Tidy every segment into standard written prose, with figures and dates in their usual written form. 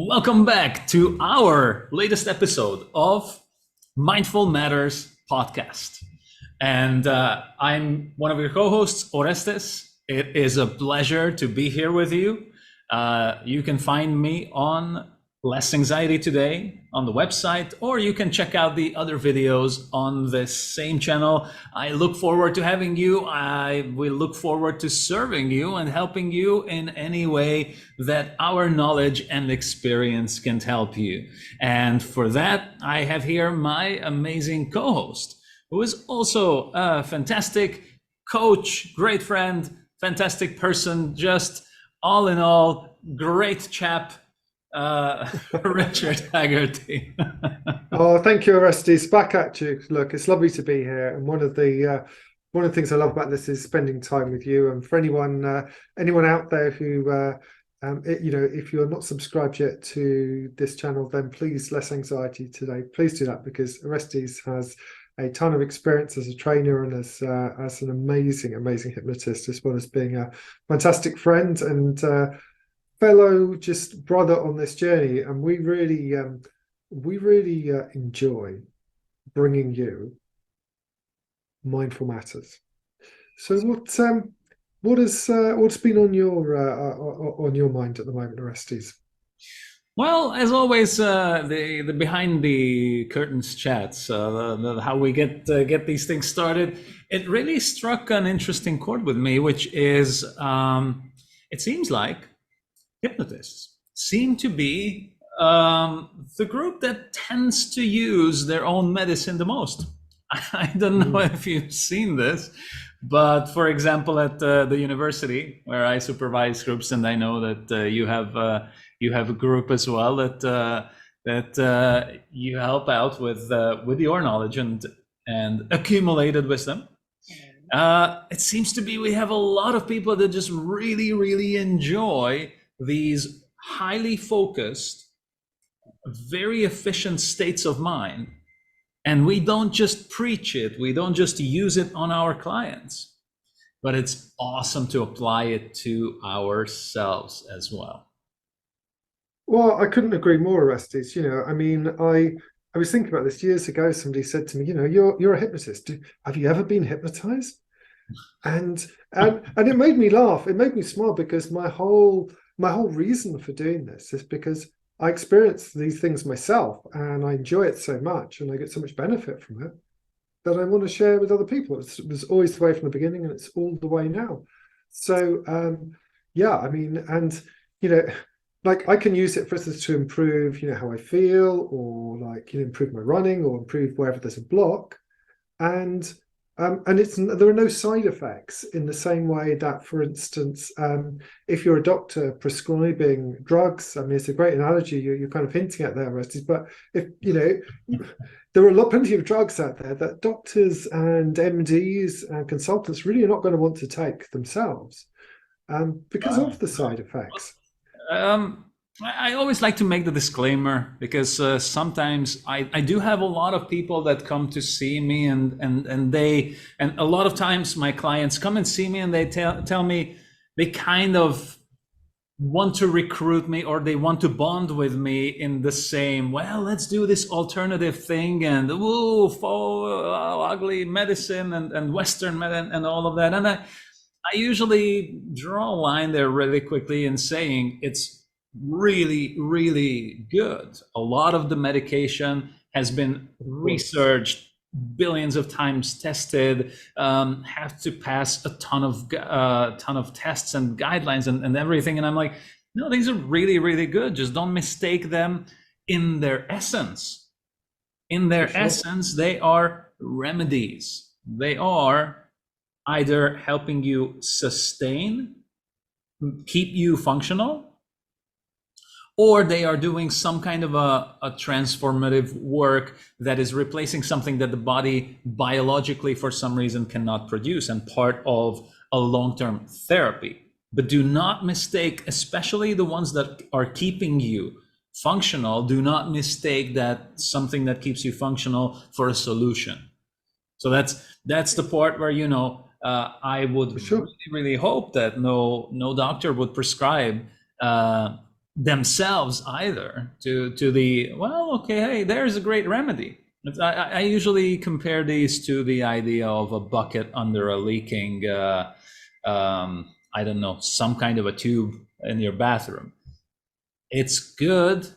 Welcome back to our latest episode of Mindful Matters podcast. And I'm one of your co-hosts, Oresztesz. It is a pleasure to be here with you. You can find me on Less Anxiety Today on the website, or you can check out the other videos on this same channel. I look forward to having you. I will look forward to serving you and helping you in any way that our knowledge and experience can help you. And for that, I have here my amazing co-host, who is also a fantastic coach, great friend, fantastic person, just all in all, great chap, Richard Haggerty. Oh, thank you, Oresztesz. Back at you. Look, it's lovely to be here. And one of the things I love about this is spending time with you. And for anyone out there who if you're not subscribed yet to this channel, then please, Less Anxiety Today. Please do that, because Oresztesz has a ton of experience as a trainer and as an amazing hypnotist, as well as being a fantastic friend and fellow just brother on this journey. And we really enjoy bringing you Mindful Matters. So what's been on your mind at the moment, Oresztesz? Well, as always, the behind the curtains chats, how we get these things started, it really struck an interesting chord with me, which is it seems like hypnotists seem to be the group that tends to use their own medicine the most. I don't know if you've seen this, but for example, at the university where I supervise groups, and I know that you have a group as well that you help out with your knowledge and accumulated wisdom. It seems to be we have a lot of people that just really enjoy these highly focused, very efficient states of mind. And we don't just preach it, we don't just use it on our clients, but it's awesome to apply it to ourselves as well. Well, I couldn't agree more, Oresztesz. I mean, I was thinking about this years ago. Somebody said to me, you're a hypnotist. Have you ever been hypnotized? And it made me laugh. It made me smile, because my whole reason for doing this is because I experience these things myself and I enjoy it so much and I get so much benefit from it that I want to share with other people. It was always the way from the beginning, and it's all the way now. So yeah, I mean, and like I can use it, for instance, to improve how I feel, or like improve my running, or improve wherever there's a block. And there are no side effects in the same way that, for instance, if you're a doctor prescribing drugs, I mean, it's a great analogy you're kind of hinting at there, Oresztesz. But if there are plenty of drugs out there that doctors and MDs and consultants really are not going to want to take themselves, because of the side effects. I always like to make the disclaimer, because sometimes I do have a lot of people that come to see me, and a lot of times my clients come and see me and they tell me they kind of want to recruit me, or they want to bond with me in the same, well, let's do this alternative thing, and ugly medicine and Western medicine and all of that. And I usually draw a line there really quickly in saying it's really good. A lot of the medication has been researched, billions of times tested, have to pass a ton of tests and guidelines and everything. And I'm like, no, these are really good. Just don't mistake them in their essence. In their essence, they are remedies. They are either helping you sustain, keep you functional, or they are doing some kind of a transformative work that is replacing something that the body biologically for some reason cannot produce, and part of a long-term therapy. But do not mistake, especially the ones that are keeping you functional, do not mistake that something that keeps you functional for a solution. So that's the part where I would really hope that no doctor would prescribe themselves either to the, well, okay, hey, there's a great remedy. I usually compare these to the idea of a bucket under a leaking, I don't know, some kind of a tube in your bathroom. It's good.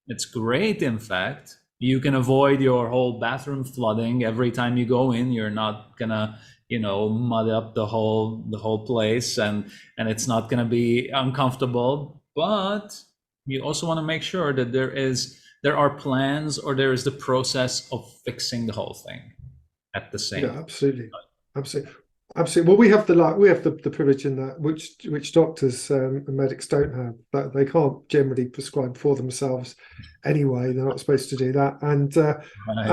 It's great, in fact. You can avoid your whole bathroom flooding every time you go in. You're not gonna, mud up the whole place, and it's not gonna be uncomfortable. But you also want to make sure that there are plans, or there is the process of fixing the whole thing at the same Yeah, time. absolutely, absolutely, absolutely. Well, we have the privilege in that which doctors and medics don't have, that they can't generally prescribe for themselves anyway. They're not supposed to do that. Right.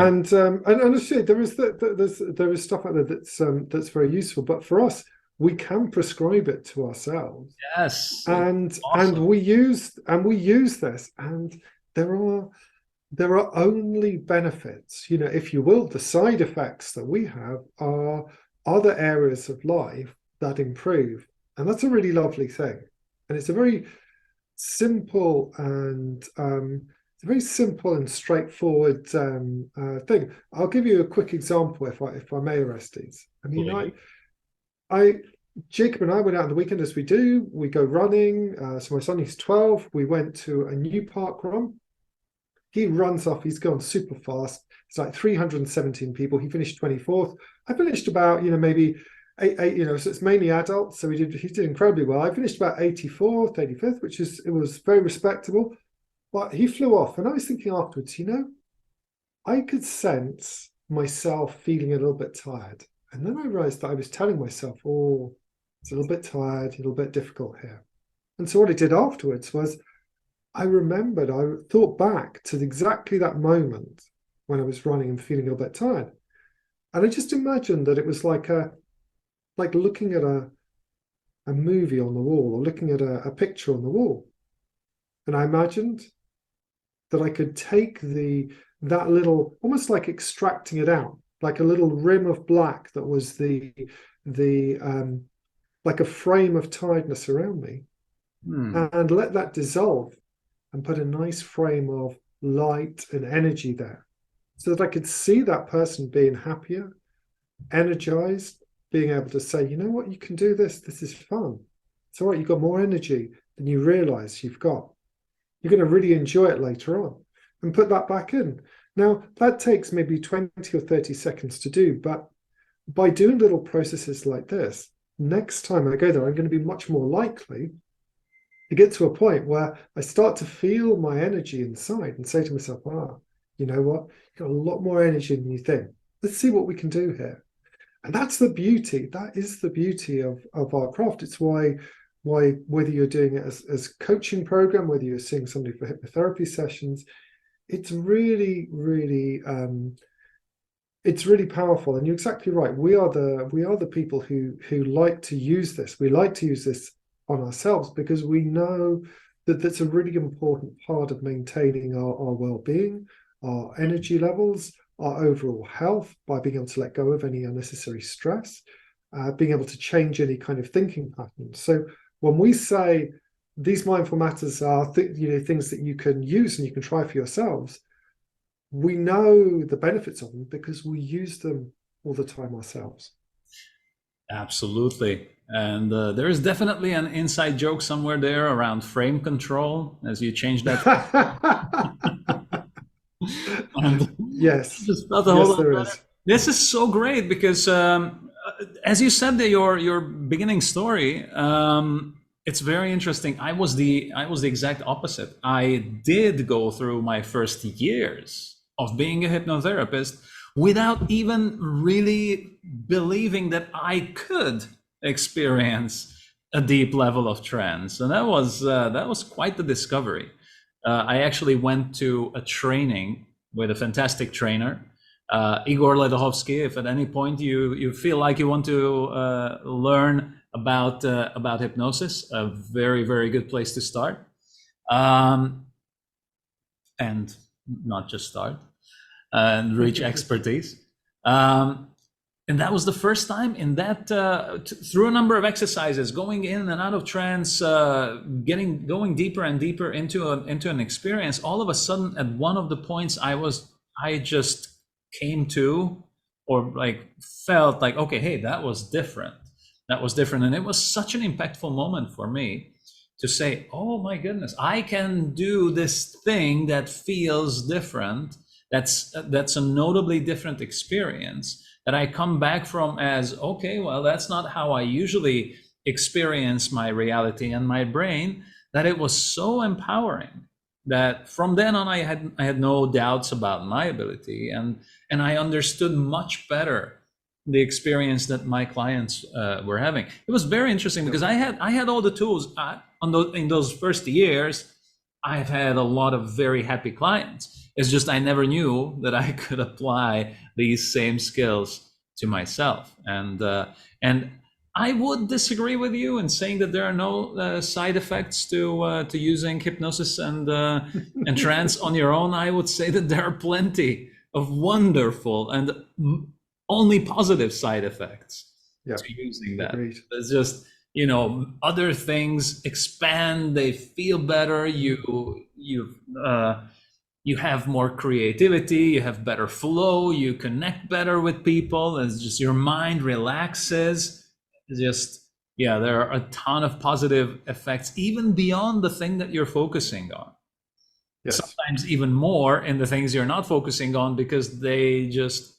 And actually, there is stuff out there that's very useful. But for us, we can prescribe it to ourselves, Yes, it's and awesome. we use this, and there are there are only benefits, if you will. The side effects that we have are other areas of life that improve. And that's a really lovely thing. And it's a very simple and straightforward thing. I'll give you a quick example, if I may, Orestes. I mean, Please. I Jacob and I went out on the weekend, as we do. We go running. So my son, he's 12. We went to a new park run. He runs off. He's gone super fast. It's like 317 people. He finished 24th. I finished about, maybe eight, so it's mainly adults. So he did incredibly well. I finished about 84th, 85th, it was very respectable. But he flew off. And I was thinking afterwards, I could sense myself feeling a little bit tired. And then I realized that I was telling myself, oh, it's a little bit tired, a little bit difficult here. And so what I did afterwards was I thought back to exactly that moment when I was running and feeling a bit tired. And I just imagined that it was like looking at a movie on the wall, or looking at a picture on the wall. And I imagined that I could take that little, almost like extracting it out, like a little rim of black that was the like a frame of tiredness around me, Hmm. and let that dissolve and put a nice frame of light and energy there, so that I could see that person being happier, energized, being able to say, you know what, you can do this. This is fun. It's all right. You've got more energy than you realize you've got. You're going to really enjoy it later on, and put that back in. Now, that takes maybe 20 or 30 seconds to do, but by doing little processes like this, next time I go there, I'm going to be much more likely to get to a point where I start to feel my energy inside and say to myself, you know what? You've got a lot more energy than you think. Let's see what we can do here. And that's the beauty. That is the beauty of our craft. It's why whether you're doing it as coaching program, whether you're seeing somebody for hypnotherapy sessions, it's really, really it's really powerful. And you're exactly right. We are the people who like to use this. We like to use this on ourselves, because we know that that's a really important part of maintaining our well-being, our energy levels, our overall health, by being able to let go of any unnecessary stress, being able to change any kind of thinking patterns. So when we say these mindful matters are things that you can use and you can try for yourselves, we know the benefits of them because we use them all the time ourselves. Absolutely. And there is definitely an inside joke somewhere there around frame control as you change that. And Yes, just felt a whole yes, lot there better. is. This is so great because, as you said, your beginning story, it's very interesting. I was the exact opposite. I did go through my first years of being a hypnotherapist without even really believing that I could experience a deep level of trance, and that was quite the discovery. I actually went to a training with a fantastic trainer, Igor Ledovsky. If at any point you feel like you want to learn about hypnosis, a very very good place to start, um, and not just start and reach expertise. Um, and that was the first time in that through a number of exercises, going in and out of trance, going deeper and deeper into an experience. All of a sudden, at one of the points, I just came to, or like felt like, okay, hey, that was different. That was different, and it was such an impactful moment for me to say, oh my goodness, I can do this thing that feels different. That's a notably different experience that I come back from as, okay, well, that's not how I usually experience my reality and my brain, that it was so empowering that from then on I had no doubts about my ability, and I understood much better the experience that my clients were having. It was very interesting because I had all the tools in those first years. I've had a lot of very happy clients. It's just I never knew that I could apply these same skills to myself. And I would disagree with you in saying that there are no side effects to using hypnosis and trance on your own. I would say that there are plenty of wonderful and only positive side effects Yeah, to using that. agreed. It's just, other things expand, they feel better, you have more creativity, you have better flow, you connect better with people, it's just your mind relaxes. It's just, yeah, there are a ton of positive effects even beyond the thing that you're focusing on. Yes. Sometimes even more in the things you're not focusing on, because they just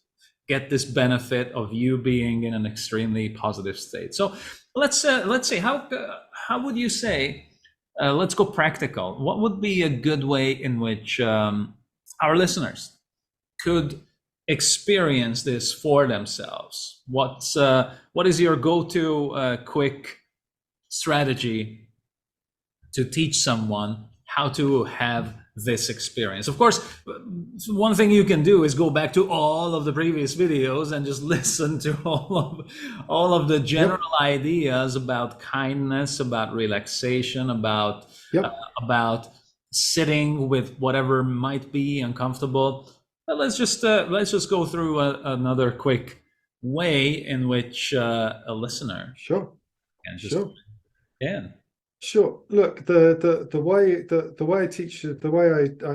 get this benefit of you being in an extremely positive state. So let's say, how would you say, let's go practical. What would be a good way in which our listeners could experience this for themselves? What is your go-to quick strategy to teach someone how to have this experience? Of course, one thing you can do is go back to all of the previous videos and just listen to all of the general ideas about kindness, about relaxation, about sitting with whatever might be uncomfortable. But let's just go through another quick way in which a listener can just in. Sure. Look, the way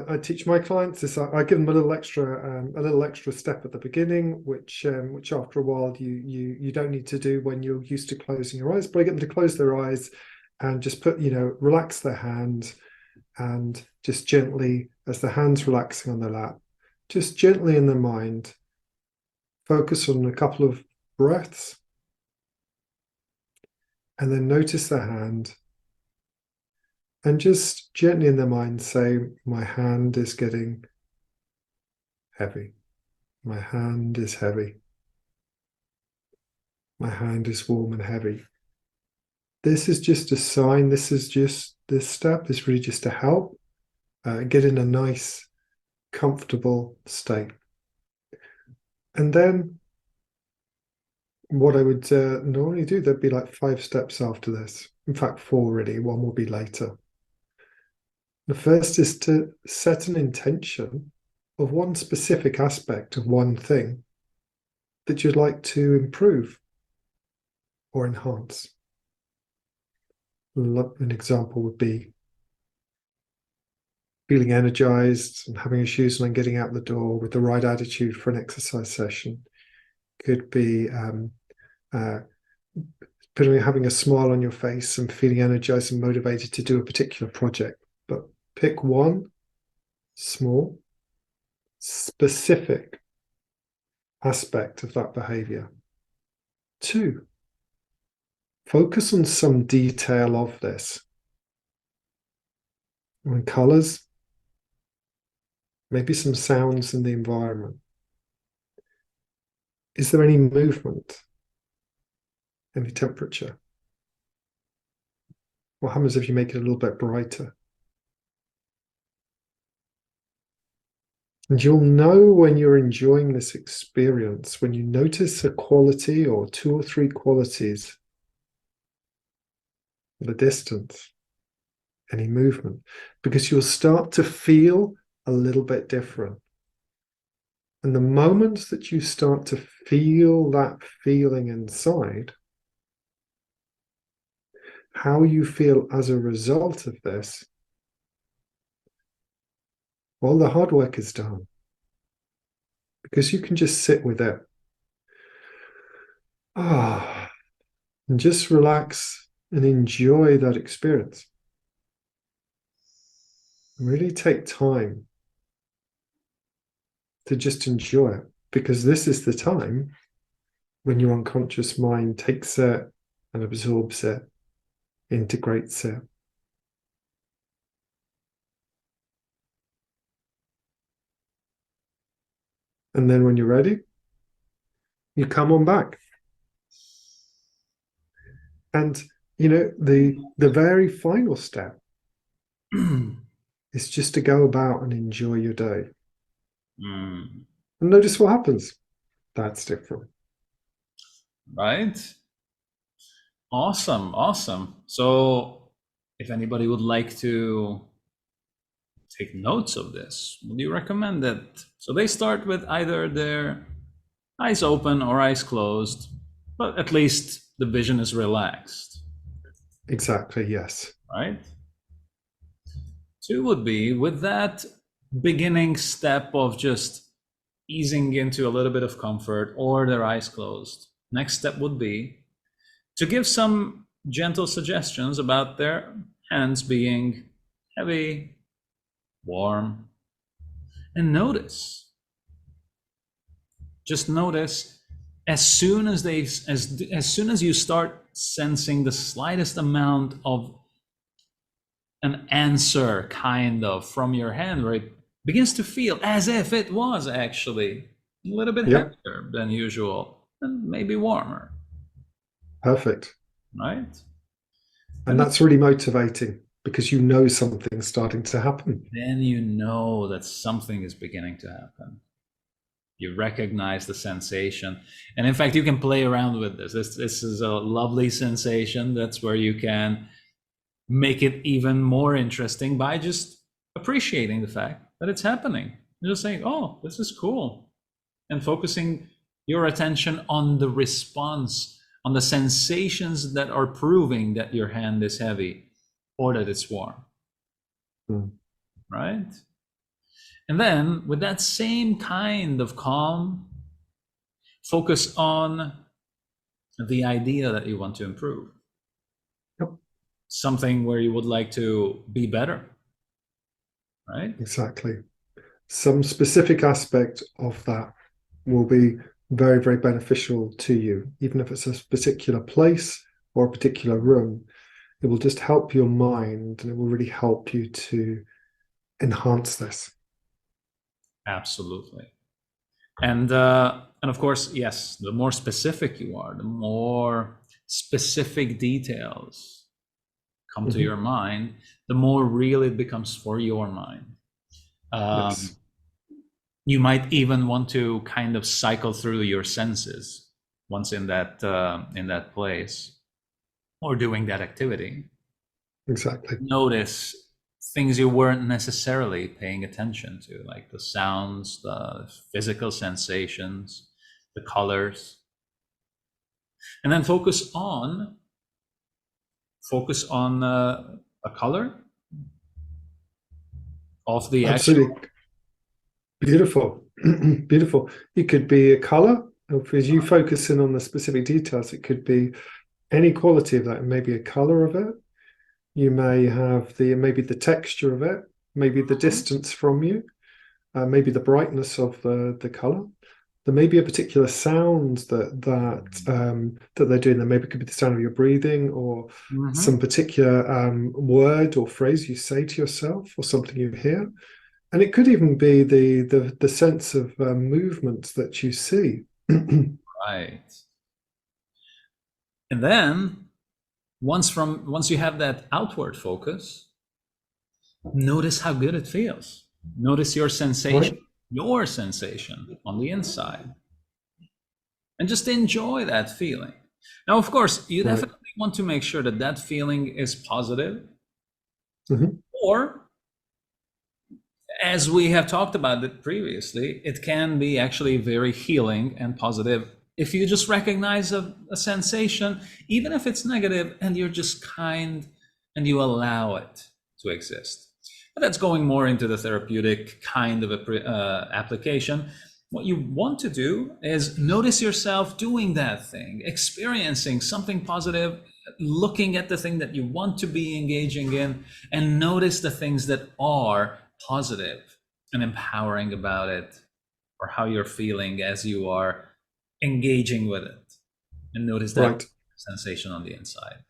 I teach my clients is I give them a little extra step at the beginning, which after a while you don't need to do when you're used to closing your eyes. But I get them to close their eyes and just relax their hand, and just gently, as the hand's relaxing on their lap, just gently in their mind, focus on a couple of breaths, and then notice their hand. And just gently in their mind say, my hand is getting heavy. My hand is heavy. My hand is warm and heavy. This is just a sign. This step is really just to help get in a nice, comfortable state. And then what I would normally do, there'd be like 5 steps after this. In fact, 4 really. 1 will be later. The first is to set an intention of one specific aspect of one thing that you'd like to improve or enhance. An example would be feeling energized and having issues and getting out the door with the right attitude for an exercise session. Could be having a smile on your face and feeling energized and motivated to do a particular project. But pick one small, specific aspect of that behavior. 2, focus on some detail of this. On colors, maybe some sounds in the environment. Is there any movement? Any temperature? What happens if you make it a little bit brighter? And you'll know when you're enjoying this experience, when you notice a quality or 2 or 3 qualities, the distance, any movement, because you'll start to feel a little bit different. And the moment that you start to feel that feeling inside, how you feel as a result of this, well, the hard work is done. Because you can just sit with it. And just relax and enjoy that experience. Really take time to just enjoy it, because this is the time when your unconscious mind takes it and absorbs it, integrates it. And then when you're ready, you come on back. And the very final step is just to go about and enjoy your day. Mm. And notice what happens. That's different. Right? Awesome, awesome. So if anybody would like to take notes of this, would you recommend that? So they start with either their eyes open or eyes closed, but at least the vision is relaxed. Exactly, yes. Right? Two would be with that beginning step of just easing into a little bit of comfort or their eyes closed. Next step would be to give some gentle suggestions about their hands being heavy, warm, and notice. Just notice as soon as soon as you start sensing the slightest amount of an answer kind of from your hand, where it begins to feel as if it was actually a little bit Yep, heavier than usual and maybe warmer, perfect. right? And And that's really motivating because you know something's starting to happen. then you know that something is beginning to happen. You recognize the sensation. And in fact, you can play around with this. This is a lovely sensation. That's where you can make it even more interesting by just appreciating the fact that it's happening. You're just saying, oh, this is cool. And focusing your attention on the response, on the sensations that are proving that your hand is heavy or that it's warm. Mm. Right? And then with that same kind of calm, focus on the idea that you want to improve. Yep, Something where you would like to be better. Right? exactly. Some specific aspect of that will be very, very beneficial to you, even if it's a particular place or a particular room. It will just help your mind and it will really help you to enhance this. Absolutely. And of course, yes, the more specific you are, the more specific details come to your mind, the more real it becomes for your mind. Yes, You might even want to kind of cycle through your senses once in that place or doing that activity. exactly. Notice things you weren't necessarily paying attention to, like the sounds, the physical sensations, the colors, and then focus on a color of the actual. Absolutely beautiful. Beautiful. It could be a color. As you focus in on the specific details, it could be any quality of that. It may be a color of it. You may have maybe the texture of it, maybe the distance from you, maybe the brightness of the color. There may be a particular sound that they're doing. There maybe could be the sound of your breathing or some particular word or phrase you say to yourself or something you hear. And it could even be the sense of movement that you see. Right. And then once you have that outward focus, notice how good it feels. Notice your Right? sensation on the inside, and just enjoy that feeling. Now, of course, you Right. definitely want to make sure that that feeling is positive, Mhm. or as we have talked about it previously, it can be actually very healing and positive if you just recognize a sensation, even if it's negative, and you're just kind and you allow it to exist. But that's going more into the therapeutic kind of application. What you want to do is notice yourself doing that thing, experiencing something positive, looking at the thing that you want to be engaging in, and notice the things that are positive and empowering about it, or how you're feeling as you are engaging with it, and notice that Right. sensation on the inside.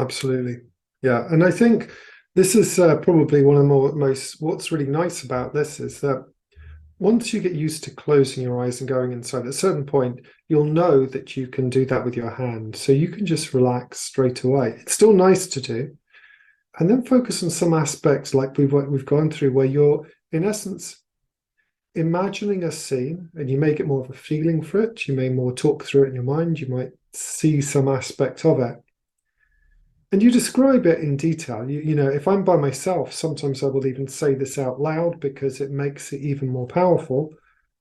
Absolutely. Yeah. And I think this is probably one of the most, what's really nice about this is that once you get used to closing your eyes and going inside, at a certain point, you'll know that you can do that with your hand. So you can just relax straight away. It's still nice to do. And then focus on some aspects like we've gone through where you're, in essence, imagining a scene and you may get more of a feeling for it. You may more talk through it in your mind. You might see some aspect of it. And you describe it in detail. You know, if I'm by myself, sometimes I will even say this out loud because it makes it even more powerful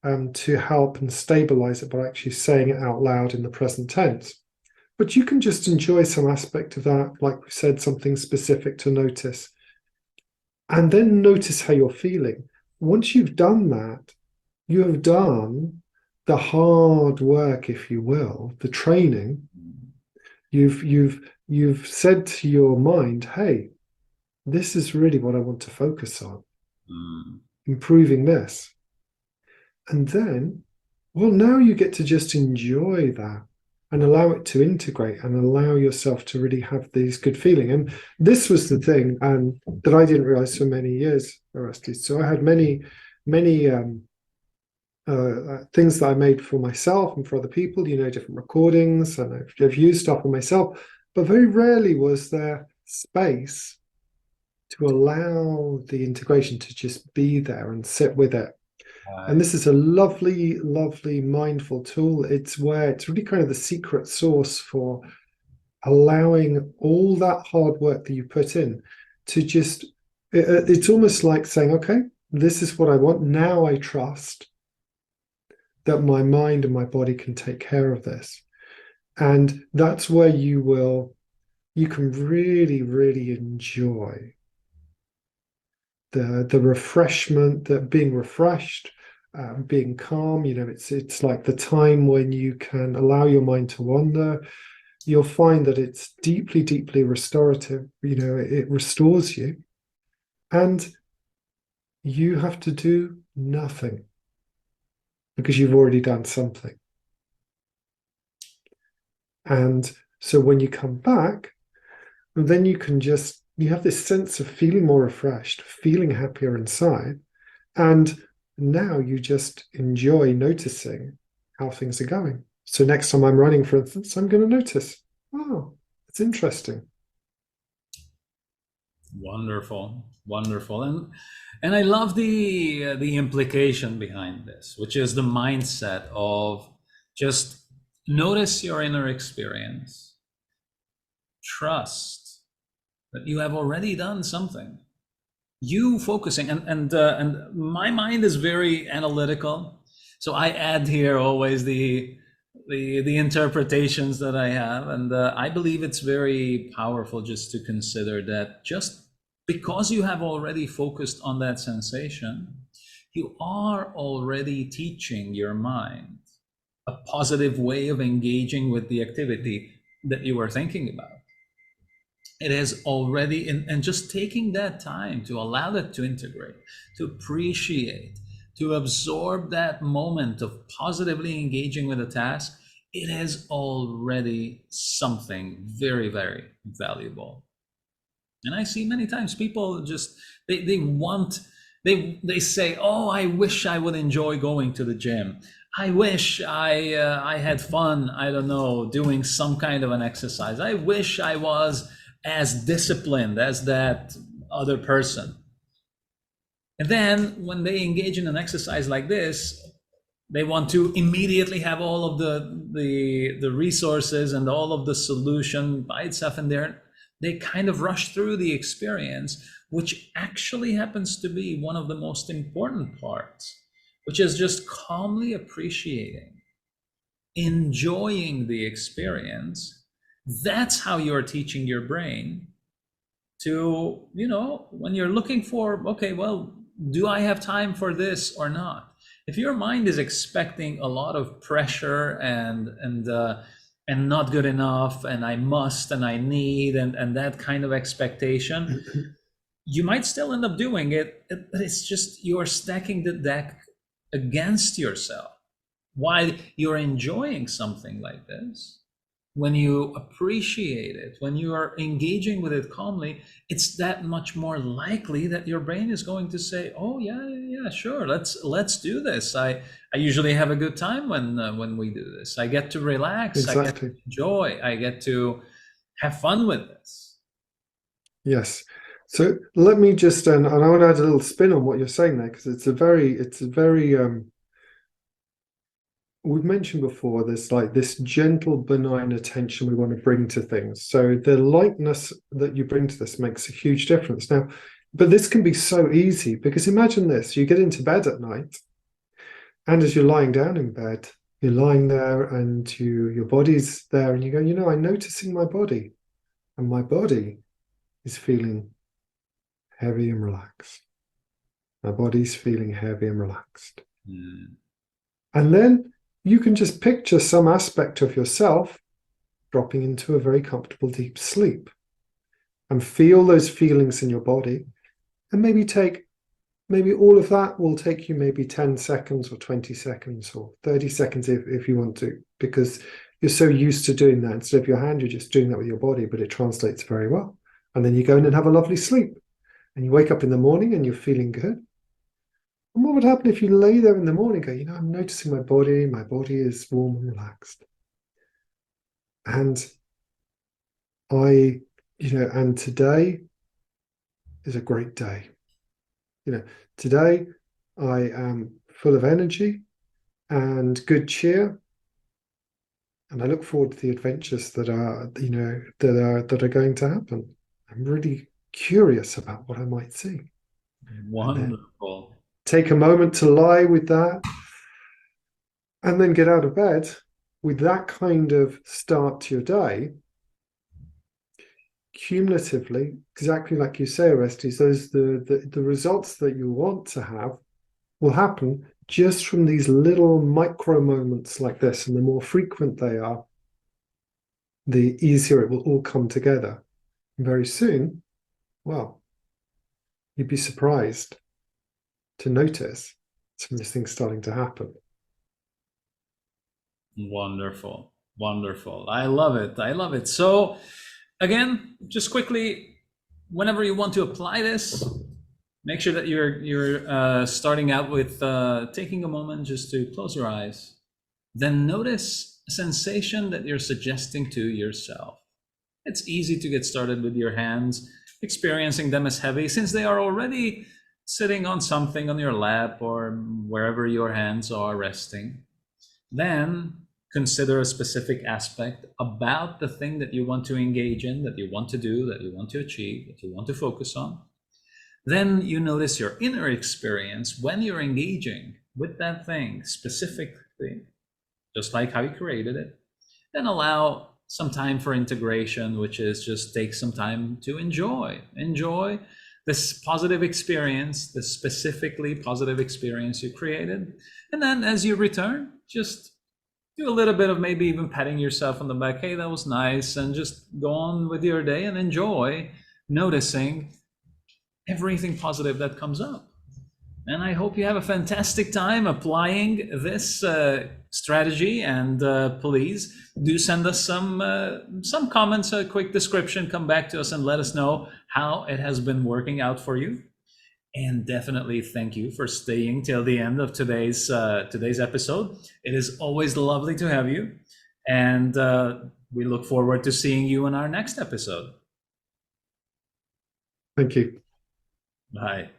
to help and stabilize it by actually saying it out loud in the present tense. But you can just enjoy some aspect of that, like we said, something specific to notice. And then notice how you're feeling. Once you've done that, you have done the hard work, if you will, the training. You've said to your mind, hey, this is really what I want to focus on, improving this. And then, well, now you get to just enjoy that and allow it to integrate and allow yourself to really have these good feeling. And this was the thing that I didn't realize for many years, Oresztesz. So I had many things that I made for myself and for other people, you know, different recordings, and I've used stuff for myself, but very rarely was there space to allow the integration to just be there and sit with it. And this is a lovely, lovely mindful tool. It's where it's really kind of the secret sauce for allowing all that hard work that you put in to just, it's almost like saying, okay, this is what I want. Now I trust that my mind and my body can take care of this. And that's where you can really, really enjoy the refreshment, that being refreshed, being calm. You know, it's like the time when you can allow your mind to wander. You'll find that it's deeply, deeply restorative. You know, it restores you, and you have to do nothing because you've already done something. And so when you come back, then you have this sense of feeling more refreshed, feeling happier inside. And now you just enjoy noticing how things are going. So next time I'm running, for instance, I'm going to notice, oh, it's interesting. Wonderful, wonderful. And I love the implication behind this, which is the mindset of just notice your inner experience, trust that you have already done something. You focusing, and my mind is very analytical, so I add here always the interpretations that I have, and I believe it's very powerful just to consider that just because you have already focused on that sensation, you are already teaching your mind a positive way of engaging with the activity that you were thinking about. It is already, and just taking that time to allow that to integrate, to appreciate, to absorb that moment of positively engaging with a task, it is already something very, very valuable. And I see many times people just, they say, oh, I wish I would enjoy going to the gym. I wish I had fun, I don't know, doing some kind of an exercise. I wish I was as disciplined as that other person. And then when they engage in an exercise like this, they want to immediately have all of the resources and all of the solution by itself in there. They kind of rush through the experience which actually happens to be one of the most important parts, which is just calmly appreciating, enjoying the experience. That's how you're teaching your brain to, when you're looking for, okay, well, do I have time for this or not? If your mind is expecting a lot of pressure and not good enough, and I must and I need, and that kind of expectation, you might still end up doing it, but it's just you're stacking the deck against yourself. While you're enjoying something like this, when you appreciate it, when you are engaging with it calmly, it's that much more likely that your brain is going to say, "Oh yeah, yeah, yeah, sure, let's do this. I usually have a good time when we do this. I get to relax, I get to Exactly. enjoy, I get to have fun with this." Yes. So let me just, and I want to add a little spin on what you're saying there, because it's a very, we've mentioned before, there's like this gentle, benign attention we want to bring to things. So the lightness that you bring to this makes a huge difference. Now, but this can be so easy, because imagine this, you get into bed at night, and as you're lying down in bed, you're lying there and your body's there, and you go, I'm noticing my body, and my body is feeling heavy and relaxed. My body's feeling heavy and relaxed. Mm. And then you can just picture some aspect of yourself dropping into a very comfortable deep sleep, and feel those feelings in your body. And maybe all of that will take you maybe 10 seconds or 20 seconds or 30 seconds if you want to, because you're so used to doing that. Instead of your hand, you're just doing that with your body, but it translates very well. And then you go in and have a lovely sleep. And you wake up in the morning and you're feeling good. And what would happen if you lay there in the morning and go, I'm noticing my body is warm and relaxed. And and today is a great day. Today I am full of energy and good cheer. And I look forward to the adventures that are going to happen. I'm really curious about what I might see. And then Wonderful. take a moment to lie with that, and then get out of bed with that kind of start to your day. Cumulatively, exactly like you say, Oresztesz, the results that you want to have will happen just from these little micro moments like this. And the more frequent they are, the easier it will all come together. And very soon, well, you'd be surprised to notice some of these things starting to happen. Wonderful. Wonderful. I love it. I love it. So, again, just quickly, whenever you want to apply this, make sure that you're starting out with taking a moment just to close your eyes. Then notice a sensation that you're suggesting to yourself. It's easy to get started with your hands, experiencing them as heavy since they are already sitting on something on your lap or wherever your hands are resting. Then consider a specific aspect about the thing that you want to engage in, that you want to do, that you want to achieve, that you want to focus on. Then you notice your inner experience when you're engaging with that thing specifically, just like how you created it. Then allow some time for integration, which is just take some time to enjoy this positive experience, this specifically positive experience you created. And then as you return, just do a little bit of maybe even patting yourself on the back. Hey, that was nice. And just go on with your day and enjoy noticing everything positive that comes up. And I hope you have a fantastic time applying this strategy. And please do send us some comments, a quick description. Come back to us and let us know how it has been working out for you. And definitely thank you for staying till the end of today's episode. It is always lovely to have you, and we look forward to seeing you in our next episode. Thank you. Bye.